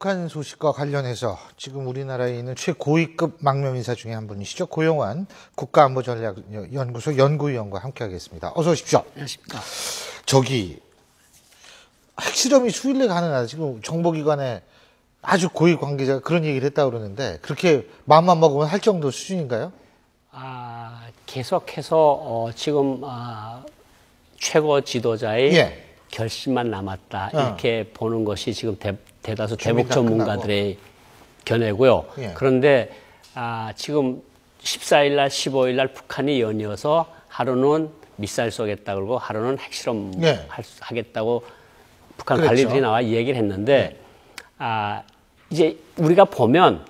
북한 소식과 관련해서 지금 우리나라에 있는 최고위급 망명인사 중에 한 분이시죠. 고용환 국가안보전략연구소 연구위원과 함께하겠습니다. 어서 오십시오. 안녕하십니까. 저기 핵실험이 수일내 가능하다. 지금 정보기관에 아주 고위 관계자가 그런 얘기를 했다고 그러는데 그렇게 마음만 먹으면 할 정도 수준인가요? 계속해서 지금 최고 지도자의 결심만 남았다 이렇게 보는 것이 지금 대다수 대북 전문가들의 견해고요. 그런데 지금 14일 날 15일 날 북한이 연이어서 하루는 미사일 쏘겠다 그러고 하루는 핵실험 하겠다고 북한 관리들이 나와 얘기를 했는데 이제 우리가 보면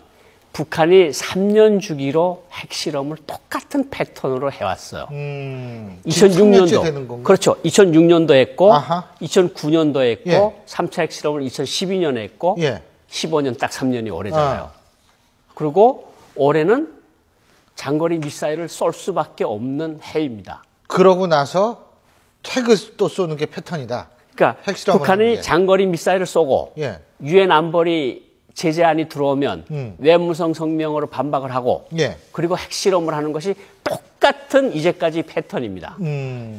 북한이 3년 주기로 핵실험을 똑같은 패턴으로 해왔어요. 2006년도. 그렇죠. 2006년도 했고, 2009년도 했고, 3차 핵실험을 2012년에 했고, 15년 딱 3년이 오래잖아요. 그리고 올해는 장거리 미사일을 쏠 수밖에 없는 해입니다. 그러고 나서 핵을 또 쏘는 게 패턴이다. 그러니까 북한이 장거리 미사일을 쏘고, 유엔 안보리 제재안이 들어오면 외무성 성명으로 반박을 하고 그리고 핵실험을 하는 것이 똑같은 이제까지 패턴입니다.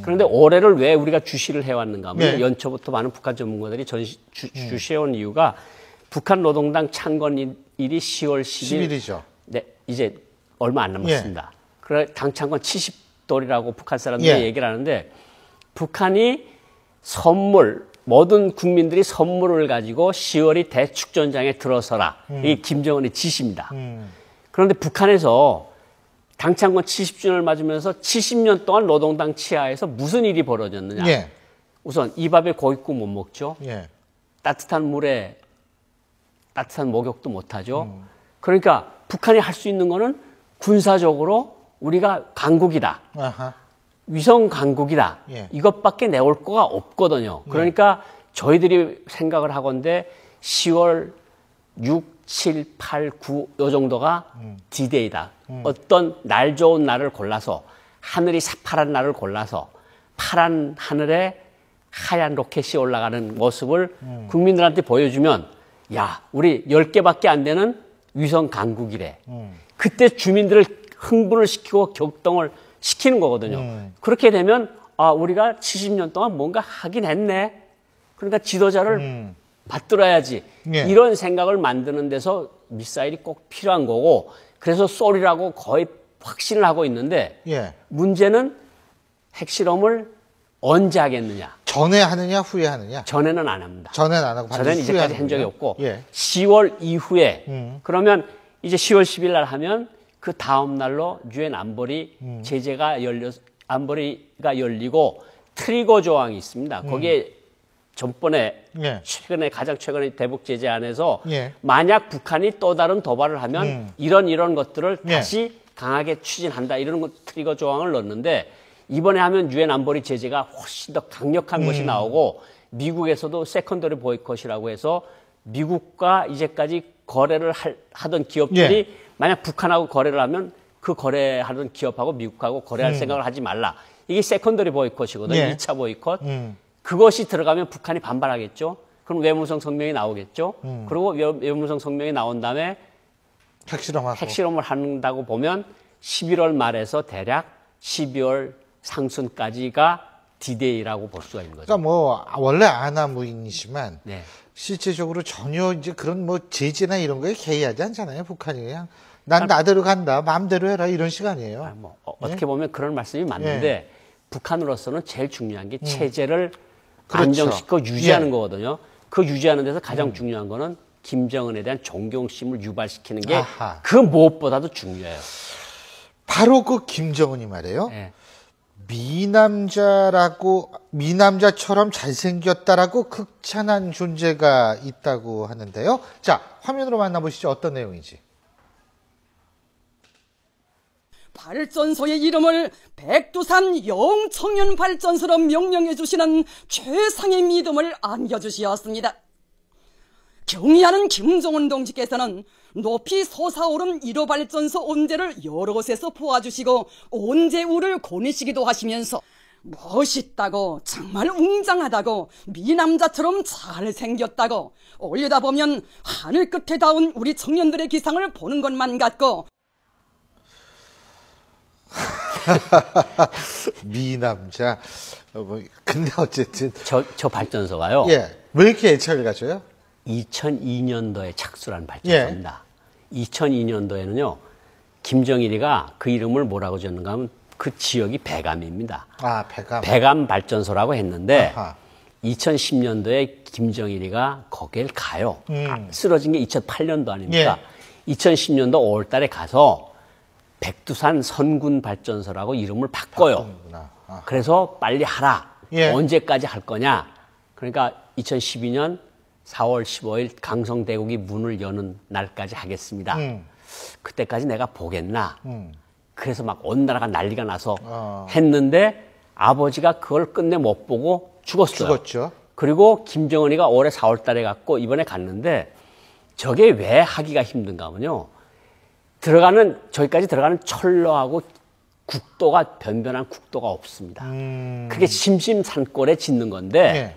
그런데 올해를 왜 우리가 주시를 해왔는가 하면 연초부터 많은 북한 전문가들이 주시해온 이유가 북한 노동당 창건일이 10월 10일이죠. 네, 이제 얼마 안 남았습니다. 그래 당 창건 70돌이라고 북한 사람들이 얘기를 하는데 북한이 모든 국민들이 선물을 가지고 10월이 대축전장에 들어서라. 이게 김정은의 지시입니다. 그런데 북한에서 당창건 70주년을 맞으면서 70년 동안 노동당 치하에서 무슨 일이 벌어졌느냐. 우선 이 밥에 고깃국 못 먹죠. 따뜻한 물에 따뜻한 목욕도 못 하죠. 그러니까 북한이 할 수 있는 거는 군사적으로 우리가 강국이다. 위성 강국이다. 이것밖에 내올 거가 없거든요. 그러니까 저희들이 생각을 하건대 10월 6, 7, 8, 9 요 정도가 D-Day다. 어떤 날 좋은 날을 골라서 하늘이 새파란 날을 골라서 파란 하늘에 하얀 로켓이 올라가는 모습을 국민들한테 보여주면 야, 우리 10개밖에 안 되는 위성 강국이래. 그때 주민들을 흥분을 시키고 격동을 시키는 거거든요. 그렇게 되면 우리가 70년 동안 뭔가 하긴 했네. 그러니까 지도자를 받들어야지. 이런 생각을 만드는 데서 미사일이 꼭 필요한 거고 그래서 쏘리라고 거의 확신을 하고 있는데 문제는 핵실험을 언제 하겠느냐. 전에 하느냐 후에 하느냐. 전에는 안 합니다. 전에는 안 하고 전에는 이제까지 한 적이 없고 10월 이후에 그러면 이제 10월 10일 날 하면 그 다음 날로 유엔 안보리 제재가 안보리가 열리고 트리거 조항이 있습니다. 거기에 전번에 가장 최근에 대북 제재안에서 만약 북한이 또 다른 도발을 하면 이런 것들을 다시 강하게 추진한다. 이런 트리거 조항을 넣었는데 이번에 하면 유엔 안보리 제재가 훨씬 더 강력한 것이 나오고 미국에서도 세컨더리 보이콧이라고 해서 미국과 이제까지 거래를 하던 기업들이 만약 북한하고 거래를 하면 그 거래하는 기업하고 미국하고 거래할 생각을 하지 말라. 이게 세컨더리 보이콧이거든요. 2차 보이콧. 그것이 들어가면 북한이 반발하겠죠. 그럼 외무성 성명이 나오겠죠. 그리고 외무성 성명이 나온 다음에 핵실험을 한다고 보면 11월 말에서 대략 12월 상순까지가 D-Day라고 볼 수가 있는 거죠. 그러니까 뭐 원래 아나무인이지만 실제적으로 전혀 이제 그런 뭐 제재나 이런 거에 개의하지 않잖아요. 북한이 그냥 난 나대로 간다, 마음대로 해라 이런 시간이에요. 어떻게 보면 그런 말씀이 맞는데 북한으로서는 제일 중요한 게 체제를 안정시키고 유지하는 거거든요. 그 유지하는 데서 가장 중요한 거는 김정은에 대한 존경심을 유발시키는 게 그 무엇보다도 중요해요. 바로 그 김정은이 말이에요. 미남자처럼 잘생겼다라고 극찬한 존재가 있다고 하는데요. 자, 화면으로 만나보시죠. 어떤 내용인지. 발전소의 이름을 백두산 영청년 발전소로 명명해 주시는 최상의 믿음을 안겨주시었습니다. 경의하는 김정은 동지께서는 높이 솟아오른 1호 발전소 온재를 여러 곳에서 보아주시고 온재우를 고내시기도 하시면서 멋있다고, 정말 웅장하다고, 미남자처럼 잘생겼다고, 올려다보면 하늘 끝에 닿은 우리 청년들의 기상을 보는 것만 같고. 미남자. 근데 어쨌든. 저 발전소가요. 예. 왜 이렇게 애착을 가져요? 2002년도에 착수한 발전소입니다. 예. 2002년도에는요, 김정일이가 그 이름을 뭐라고 지었는가 하면 그 지역이 배감입니다. 아, 배감. 배감 발전소라고 했는데, 아하. 2010년도에 김정일이가 거길 가요. 쓰러진 게 2008년도 아닙니까? 예. 2010년도 5월 달에 가서 백두산 선군 발전소라고 이름을 바꿔요. 그래서 빨리 하라. 예. 언제까지 할 거냐? 그러니까 2012년 4월 15일 강성대국이 문을 여는 날까지 하겠습니다. 그때까지 내가 보겠나? 그래서 막 온 나라가 난리가 나서 했는데 아버지가 그걸 끝내 못 보고 죽었어요. 죽었죠. 그리고 김정은이가 올해 4월 달에 갔고 이번에 갔는데 저게 왜 하기가 힘든가 하면요. 저기까지 들어가는 철로하고 국도가 변변한 국도가 없습니다. 그게 심심산골에 짓는 건데 예.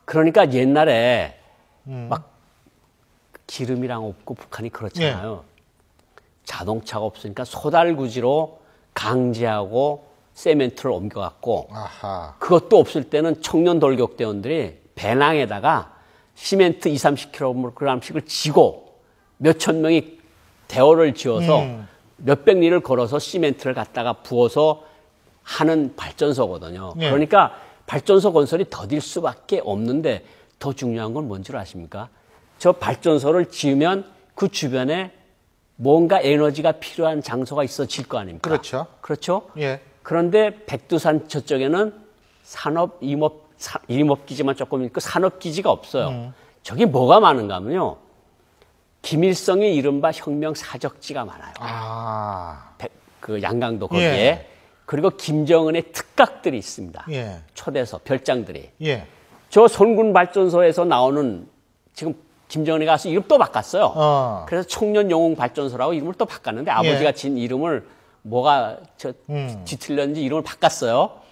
그러니까 옛날에 막 기름이랑 없고 북한이 그렇잖아요. 예. 자동차가 없으니까 소달구지로 강제하고 세멘트를 옮겨갖고 아하. 그것도 없을 때는 청년 돌격대원들이 배낭에다가 시멘트 20-30kg씩을 지고 몇천 명이 대어를 지어서 몇백 리를 걸어서 시멘트를 갖다가 부어서 하는 발전소거든요. 네. 그러니까 발전소 건설이 더딜 수밖에 없는데 더 중요한 건 뭔지 아십니까? 저 발전소를 지으면 그 주변에 뭔가 에너지가 필요한 장소가 있어질 거 아닙니까? 그렇죠. 그렇죠? 예. 그런데 백두산 저쪽에는 임업기지만 조금 있고 산업기지가 없어요. 저기 뭐가 많은가 하면요. 김일성의 이른바 혁명 사적지가 많아요. 아. 그 양강도 거기에. 예. 그리고 김정은의 특각들이 있습니다. 예. 초대서, 별장들이. 예. 저 선군 발전소에서 나오는 지금 김정은이 가서 이름 또 바꿨어요. 그래서 청년 영웅 발전소라고 이름을 또 바꿨는데 아버지가 예. 진 이름을 뭐가 뒤틀렸는지 이름을 바꿨어요.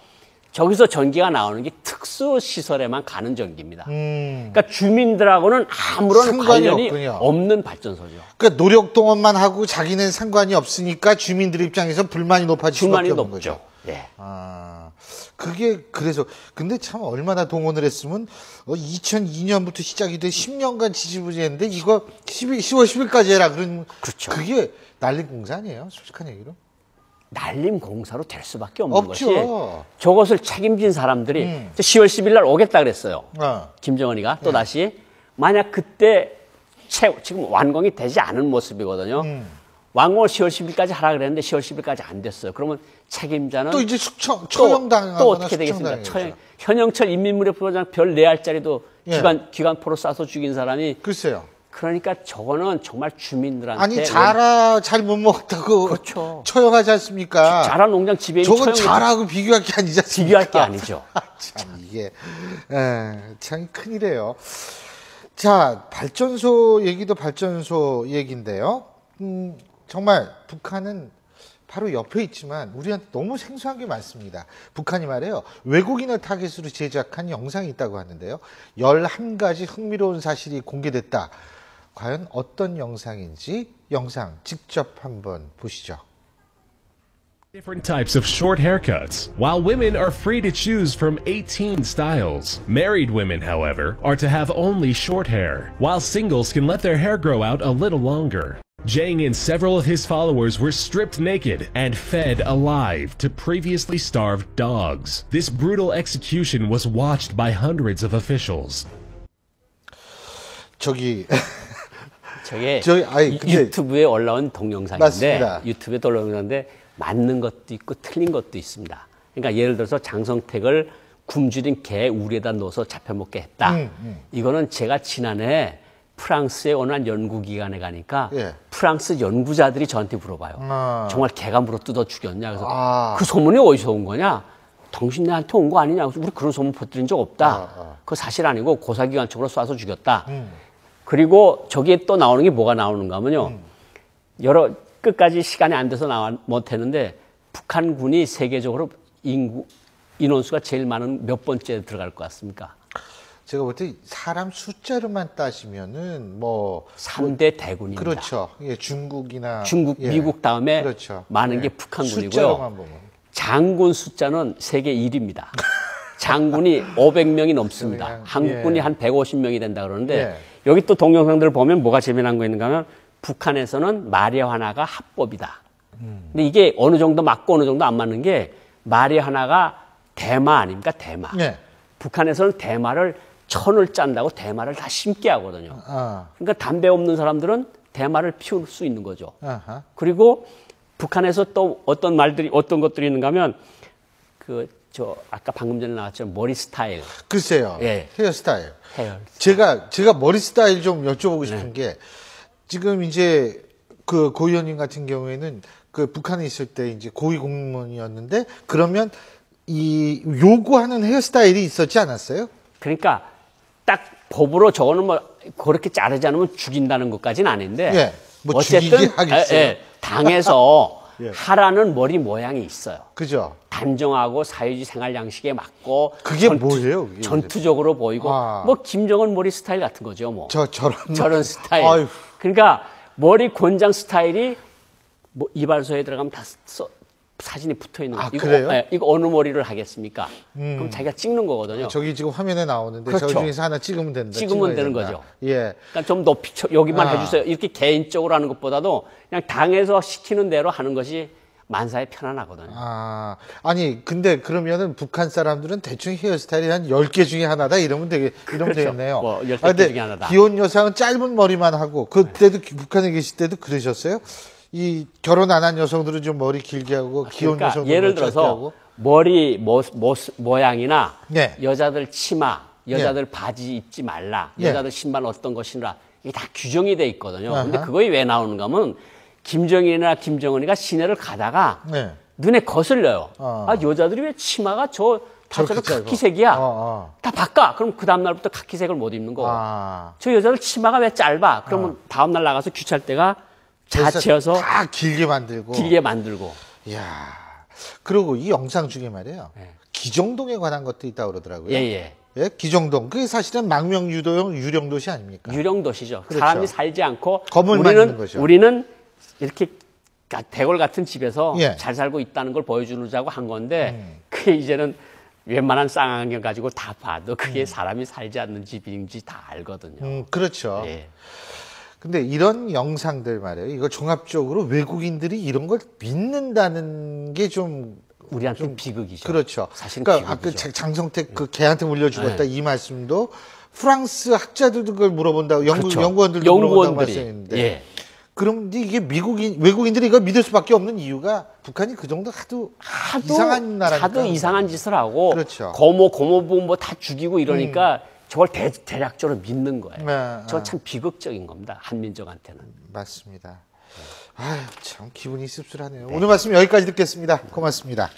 저기서 전기가 나오는 게 특수시설에만 가는 전기입니다. 그러니까 주민들하고는 아무런 관련이 없군요. 없는 발전소죠. 그러니까 노력동원만 하고 자기는 상관이 없으니까 주민들 입장에서 불만이 높아질 수밖에 없는 거죠. 예. 아, 그게 그래서 근데 참 얼마나 동원을 했으면 2002년부터 시작이 돼 10년간 지지부진했는데 이거 10월 10일까지 해라 그러면 그렇죠. 그게 날린 공사 아니에요? 솔직한 얘기로. 날림 공사로 될 수밖에 없는 없죠. 것이 저것을 책임진 사람들이 10월 10일 날 오겠다 그랬어요. 김정은이가 또다시 만약 그때 지금 완공이 되지 않은 모습이거든요. 완공을 10월 10일까지 하라 그랬는데 10월 10일까지 안 됐어요. 그러면 책임자는 또 이제 처형당하거나 또 어떻게 되겠습니까? 현영철 인민무력부장 별 4알짜리도 예. 기관포로 쏴서 죽인 사람이 글쎄요. 그러니까 저거는 정말 주민들한테 아니 잘 못 먹었다고 그렇죠. 처형하지 않습니까? 자라 농장 지배인이 저건 잘하고 비교할 게 아니지 않습니까? 비교할 게 아니죠. 참 이게 참 큰일이에요. 자, 발전소 얘기도 발전소 얘기인데요. 정말 북한은 바로 옆에 있지만 우리한테 너무 생소한 게 많습니다. 북한이 말이에요. 외국인을 타겟으로 제작한 영상이 있다고 하는데요. 11가지 흥미로운 사실이 공개됐다. 과연 어떤 영상인지 영상 직접 한번 보시죠. Different types of short haircuts. While women are free to choose from 18 styles, married women, however, are to have only short hair, while singles can let their hair grow out a little longer. Jang and several of his followers were stripped naked and fed alive to previously starved dogs. This brutal execution was watched by hundreds of officials. 저게 유튜브에 올라온 동영상인데 맞습니다. 유튜브에 올라온 동영상인데 맞는 것도 있고 틀린 것도 있습니다. 그러니까 예를 들어서 장성택을 굶주린 개 우리에다 넣어서 잡혀먹게 했다. 이거는 제가 지난해 프랑스에 어느 한 연구기관에 가니까 예. 프랑스 연구자들이 저한테 물어봐요. 정말 개가 물어뜯어 죽였냐. 그래서 그 소문이 어디서 온 거냐. 당신네한테 온 거 아니냐. 우리 그런 소문 퍼뜨린 적 없다. 그거 사실 아니고 고사기관총으로 쏴서 죽였다. 그리고 저기에 또 나오는 게 뭐가 나오는가 하면요. 끝까지 시간이 안 돼서 못했는데 북한군이 세계적으로 인원수가 제일 많은 몇 번째 들어갈 것 같습니까? 제가 볼 때 사람 숫자로만 따지면은 뭐 3대 대군입니다. 그렇죠. 예, 중국이나 중국, 미국 다음에 그렇죠. 많은 게 북한군이고요. 장군 숫자는 세계 1위입니다. 장군이 500명이 넘습니다. 한국군이 한 150명이 된다 그러는데 여기 또 동영상들을 보면 뭐가 재미난 거 있는가 하면 북한에서는 마리화나가 합법이다. 근데 이게 어느 정도 맞고 어느 정도 안 맞는 게 마리화나가 대마 아닙니까? 대마. 북한에서는 대마를 천을 짠다고 대마를 다 심게 하거든요. 그러니까 담배 없는 사람들은 대마를 피울 수 있는 거죠. 그리고 북한에서 또 어떤 것들이 있는가 하면 아까 방금 전에 나왔죠. 머리 스타일. 글쎄요. 예. 헤어스타일. 제가 머리 스타일 좀 여쭤보고 싶은 게 지금 이제 그 고 의원님 같은 경우에는 그 북한에 있을 때 이제 고위 공무원이었는데 그러면 이 요구하는 헤어스타일이 있었지 않았어요? 그러니까 딱 법으로 저거는 뭐 그렇게 자르지 않으면 죽인다는 것까지는 아닌데 뭐 어쨌든 하겠어요. 당에서 하라는 머리 모양이 있어요. 그죠? 단정하고 사회주의 생활 양식에 맞고 그게 뭐예요? 그게 전투적으로 보이고 뭐 김정은 머리 스타일 같은 거죠, 뭐. 저런 스타일. 아유. 그러니까 머리 권장 스타일이 뭐 이발소에 들어가면 다 사진이 붙어 있는 거예요. 그래요? 이거 어느 머리를 하겠습니까? 그럼 자기가 찍는 거거든요. 저기 지금 화면에 나오는데 그렇죠. 저 중에서 하나 찍으면 된다. 찍으면 되는 거죠. 예. 그러니까 좀 높이 여기만 해주세요. 이렇게 개인적으로 하는 것보다도 그냥 당에서 시키는 대로 하는 것이 만사에 편안하거든요. 아니 근데 그러면은 북한 사람들은 대충 헤어스타일이 한 10개 중에 하나다 이러면 되겠네요. 뭐 10개 중에 하나다. 기혼 여성은 짧은 머리만 하고 그때도 북한에 계실 때도 그러셨어요? 이 결혼 안 한 여성들은 좀 머리 길게 하고 기혼 그러니까 여성들은 예를 들어서 머리 모양이나 여자들 치마, 여자들 바지 입지 말라, 여자들 신발 어떤 것이라 이게 다 규정이 돼 있거든요. 근데 그거에 왜 나오는가 하면 김정일이나 김정은이가 시내를 가다가 눈에 거슬려요. 여자들이 왜 치마가 저렇게 카키색이야? 다 바꿔. 그럼 그 다음날부터 카키색을 못 입는 거고. 저 여자들 치마가 왜 짧아? 그러면 다음날 나가서 규찰 때가 자치해서 다 길게 만들고. 이야. 그리고 이 영상 중에 말이에요. 기정동에 관한 것도 있다고 그러더라고요. 예, 기정동. 그게 사실은 망명유도형 유령도시 아닙니까? 유령도시죠. 그렇죠. 사람이 살지 않고 건물만 있는 거죠. 우리는 이렇게 대궐 같은 집에서 잘 살고 있다는 걸 보여주자고 한 건데 그게 이제는 웬만한 쌍안경 가지고 다 봐도 그게 사람이 살지 않는 집인지 다 알거든요. 그렇죠. 근데 이런 영상들 말이에요. 이거 종합적으로 외국인들이 이런 걸 믿는다는 게 좀 우리한테 비극이죠. 그렇죠. 사실은 그러니까 비극이죠. 아까 장성택 그 개한테 물려 죽었다 이 말씀도 프랑스 학자들도 그걸 물어본다고 연구원들도 물어본다고 말씀했는데 그럼 이게 외국인들이 이걸 믿을 수밖에 없는 이유가 북한이 그 정도 하도 이상한 나라니까. 하도 이상한 짓을 하고 그렇죠. 고모부 뭐 다 죽이고 이러니까 저걸 대략적으로 믿는 거예요. 저건 참 비극적인 겁니다. 한민족한테는. 맞습니다. 참 기분이 씁쓸하네요. 오늘 말씀 여기까지 듣겠습니다. 고맙습니다.